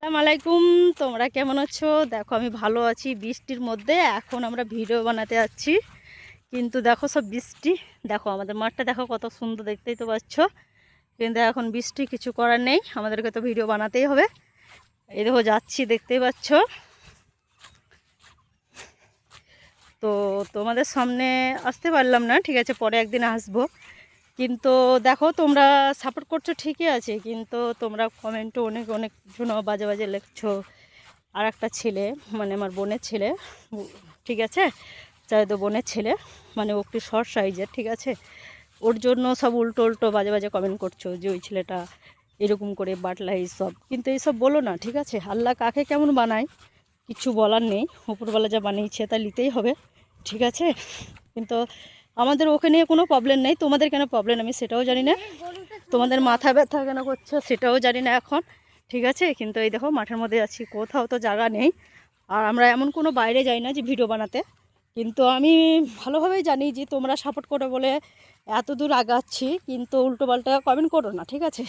আসসালামু আলাইকুম। তোমরা কেমন আছো? দেখো আমি ভালো আছি। বৃষ্টির মধ্যে এখন আমরা ভিডিও বানাতে যাচ্ছি, কিন্তু দেখো সব বৃষ্টি। দেখো আমাদের মাঠটা দেখো কত সুন্দর, দেখতেই তো পাচ্ছ। কিন্তু এখন বৃষ্টি, কিছু করার নেই, আমাদেরকে তো ভিডিও বানাতেই হবে। এই দেখো যাচ্ছি, দেখতেই পাচ্ছ। তো তোমাদের সামনে আসতে পারলাম না, ঠিক আছে, পরে একদিন আসবো। কিন্তু দেখো তোমরা সাপোর্ট করছো ঠিকই আছে, কিন্তু তোমরা কমেন্টও অনেক অনেক জন্য বাজে বাজে লিখছো। আর একটা ছেলে, মানে আমার বোনের ছেলে, ঠিক আছে, চাই তো বোনের ছেলে, মানে ও একটু শর্ট সাইজের, ঠিক আছে, ওর জন্য সব উল্টো উল্টো বাজে বাজে কমেন্ট করছো যে ওই ছেলেটা এরকম করে বাটলা, এইসব কিন্তু এইসব বলো না, ঠিক আছে। আল্লাহ কাকে কেমন বানায় কিছু বলার নেই, উপরওয়ালা যা বানিয়েছে তা নিতেই হবে, ঠিক আছে। কিন্তু আমাদের ওকে নিয়ে কোনো প্রবলেম নেই। তোমাদের কেন প্রবলেম আমি সেটাও জানি না, তোমাদের মাথা ব্যথা কেন করছো সেটাও জানি না এখন, ঠিক আছে। কিন্তু এই দেখো মাঠের মধ্যে আছি, কোথাও তো জায়গা নেই। আর আমরা এমন কোনো বাইরে যাই না যে ভিডিও বানাতে, কিন্তু আমি ভালোভাবেই জানি যে তোমরা সাপোর্ট করো বলে এত দূর আগাচ্ছি। কিন্তু উল্টোপাল্টা কমেন্ট করো না, ঠিক আছে।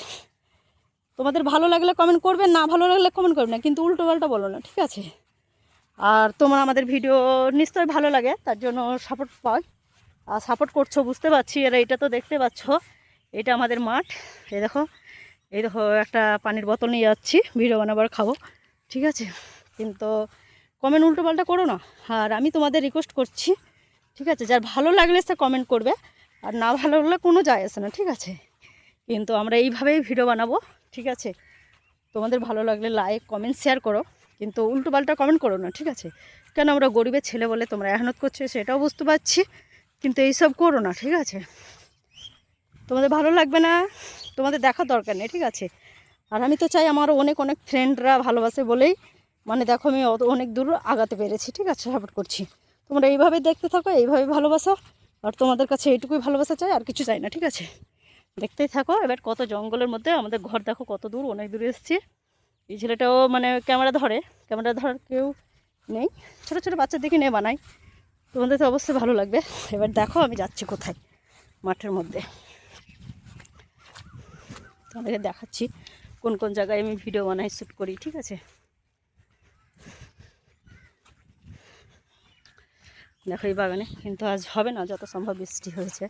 তোমাদের ভালো লাগলে কমেন্ট করবে, না ভালো লাগলে কমেন্ট করবে না, কিন্তু উল্টোপাল্টা বলো না, ঠিক আছে। আর তোমার আমাদের ভিডিও নিশ্চয়ই ভালো লাগে, তার জন্য সাপোর্ট পাই, আর সাপোর্ট করছো বুঝতে পারছি। আর এইটা তো দেখতে পাচ্ছ, এটা আমাদের মাঠ। এই দেখো একটা পানির বোতল নিয়ে যাচ্ছি, ভিডিও বানাবার খাবো, ঠিক আছে। কিন্তু কমেন্ট উল্টোপাল্টা করো না। আর আমি তোমাদের রিকোয়েস্ট করছি, ঠিক আছে, যার ভালো লাগলে সে কমেন্ট করবে, আর না ভালো লাগলে কোনো যায় আসে না, ঠিক আছে। কিন্তু আমরা এইভাবেই ভিডিও বানাবো, ঠিক আছে। তোমাদের ভালো লাগলে লাইক কমেন্ট শেয়ার করো, কিন্তু উল্টোপাল্টা কমেন্ট করো না, ঠিক আছে। কেন আমরা গরিবের ছেলে বলে তোমরা এহনত করছো সেটাও বুঝতে পারছি, কিন্তু এইসব করো না, ঠিক আছে। তোমাদের ভালো লাগবে না, তোমাদের দেখার দরকার নেই, ঠিক আছে। আর আমি তো চাই আমার অনেক অনেক ফ্রেন্ডরা ভালোবাসে বলেই, মানে দেখো আমি অনেক দূর আগাতে পেরেছি, ঠিক আছে, সাপোর্ট করছি। তোমরা এইভাবে দেখতে থাকো, এইভাবে ভালোবাসো। আর তোমাদের কাছে এইটুকুই ভালোবাসা চাই, আর কিছু চাই না, ঠিক আছে। দেখতেই থাকো। এবার কত জঙ্গলের মধ্যে আমাদের ঘর, দেখো কত দূর, অনেক দূরে এসেছি। এই ছেলেটাও মানে ক্যামেরা ধরে, ক্যামেরা ধরার কেউ নেই, ছোটো ছোটো বাচ্চার দিকে নিয়ে বানাই। তোমাদের তো অবশ্যই ভালো লাগবে। এবার দেখো আমি যাচ্ছি কোথায়, মাঠের মধ্যে তোমাদেরকে দেখাচ্ছি কোন কোন জায়গায় আমি ভিডিও বানাই, শ্যুট করি, ঠিক আছে। দেখো এই বাগানে, কিন্তু আজ হবে না, যত সম্ভব বৃষ্টি হয়েছে,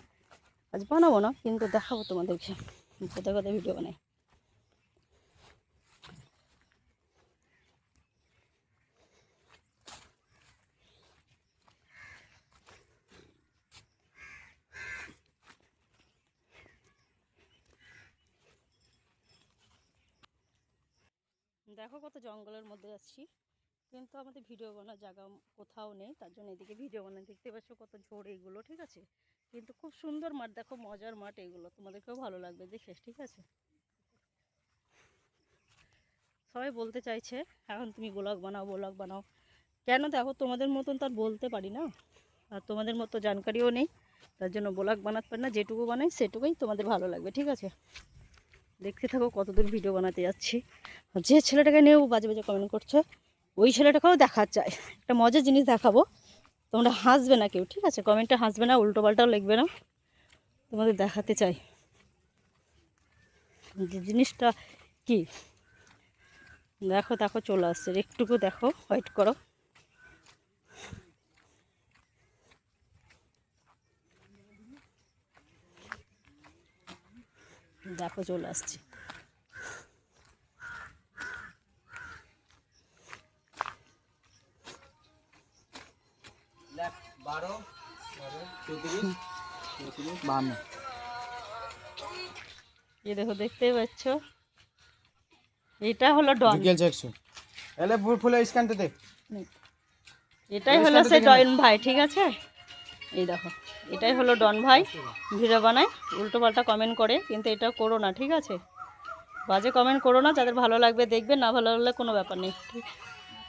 আজ বানাবো না, কিন্তু দেখাবো তোমাদেরকে কোথায় কোথায় ভিডিও বানাই। দেখো কত জঙ্গলের মধ্যে আছি, কিন্তু আমাদের ভিডিও বানার জায়গা কোথাও নেই, তার জন্য এদিকে ভিডিও বানাই। দেখতে পাচ্ছ কত ঝোড় এইগুলো, ঠিক আছে। কিন্তু খুব সুন্দর মাঠ, দেখো মজার মাঠ এইগুলো, তোমাদেরকেও ভালো লাগবে দেখে, ঠিক আছে। সবাই বলতে চাইছে এখন তুমি ব্লগ বানাও, ব্লগ বানাও, কেন দেখো তোমাদের মতন তো আর বলতে পারি না, আর তোমাদের মতো জানকারিও নেই, তার জন্য ব্লগ বানাতে পারি না। যেটুকু বানাই সেটুকুই তোমাদের ভালো লাগবে, ঠিক আছে। দেখতে থাকো কতদূর ভিডিও বানাতে যাচ্ছি। যে ছেলেটাকে নিয়েও বাজে বাজে কমেন্ট করছে, ওই ছেলেটাকেও দেখার চাই, একটা মজার জিনিস দেখাবো। তোমরা হাসবে না কেউ, ঠিক আছে, কমেন্টে হাসবে না, উল্টোপাল্টাও লিখবে না, তোমাদের দেখাতে চাই যে জিনিসটা কি। দেখো দেখো চলে আসছে, একটুকু দেখো, ওয়েট করো। দেখো চলে আসছে। এই দেখো দেখতেই পাচ্ছ, এটা হলো ডন, এটাই হলো সেই ডন ভাই, ঠিক আছে। এই দেখো এটাই হলো ডন ভাই, ভিডিও বানায়, উল্টো পাল্টা কমেন্ট করে, কিন্তু এটা করো না, ঠিক আছে। বাজে কমেন্ট করো না, যাদের ভালো লাগবে দেখবে, না ভালো লাগলে কোনো ব্যাপার নেই।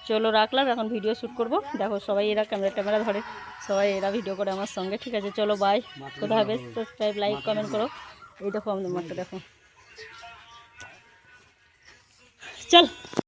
চলো রাখলাম, এখন ভিডিও শ্যুট করব। দেখো সবাই এরা ক্যামেরা ধরে, সবাই এরা ভিডিও করে আমার সঙ্গে, ঠিক আছে। চলো বাই, কোথাও হবে, সাবস্ক্রাইব লাইক কমেন্ট করো। এই দেখো আমাদের মাঠটা দেখো, চল।